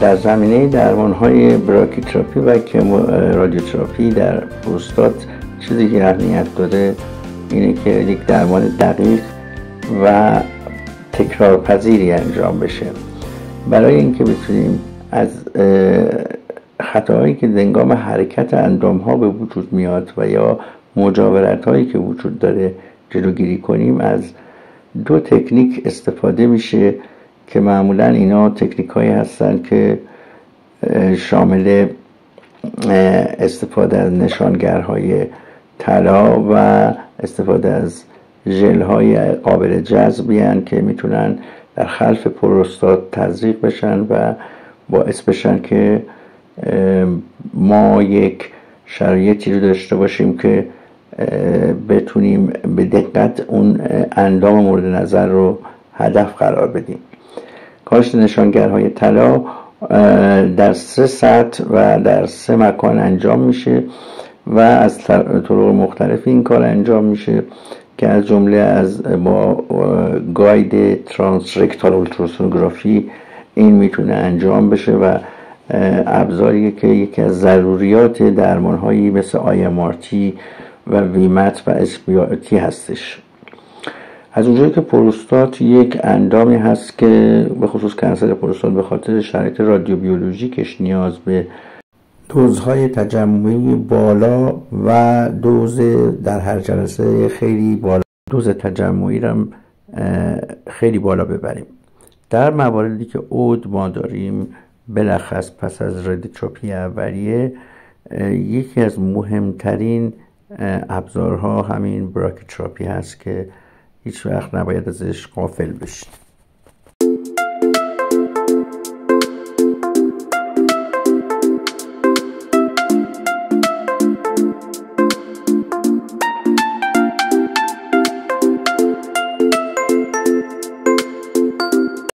در زمینه درمان‌های براکیتراپی و رادیوتراپی در پروستات چیزی که اهمیت داره اینه که یک درمان دقیق و تکرارپذیری انجام بشه، برای اینکه بتونیم از خطاهایی که هنگام حرکت اندام‌ها به وجود میاد و یا مجاورت‌هایی که وجود داره جلوگیری کنیم. از دو تکنیک استفاده میشه که معمولا اینا تکنیک‌هایی هستن که شامل استفاده از نشانگرهای طلا و استفاده از ژل‌های قابل جذبی هستند که میتونن در خلف پروستات تزریق بشن و باعث بشن که ما یک شرایطی رو داشته باشیم که بتونیم به دقت اون اندام مورد نظر رو هدف قرار بدیم. کاشت نشانگرهای طلا در 3 سطح و در 3 مکان انجام میشه و از طرق مختلف این کار انجام میشه که از جمله از با گاید ترانسرکتال اولتراسونوگرافی این میتونه انجام بشه و ابزاری که یکی از ضروریات درمان‌هایی مثل IMRT و ویمت و SBRT هستش. از اونجایی که پروستات یک اندامی هست که به خصوص کنسر پروستات به خاطر شرایط رادیوبیولوژیکش نیاز به دوزهای تجمعی بالا و دوز در هر جلسه خیلی بالا، دوز تجمعی رو خیلی بالا ببریم. در مواردی که عود ما داریم بلخص پس از رادیوتراپی اولیه، یکی از مهمترین ابزارها همین براکیتراپی هست که هیچ وقت نباید ازش غافل بشید.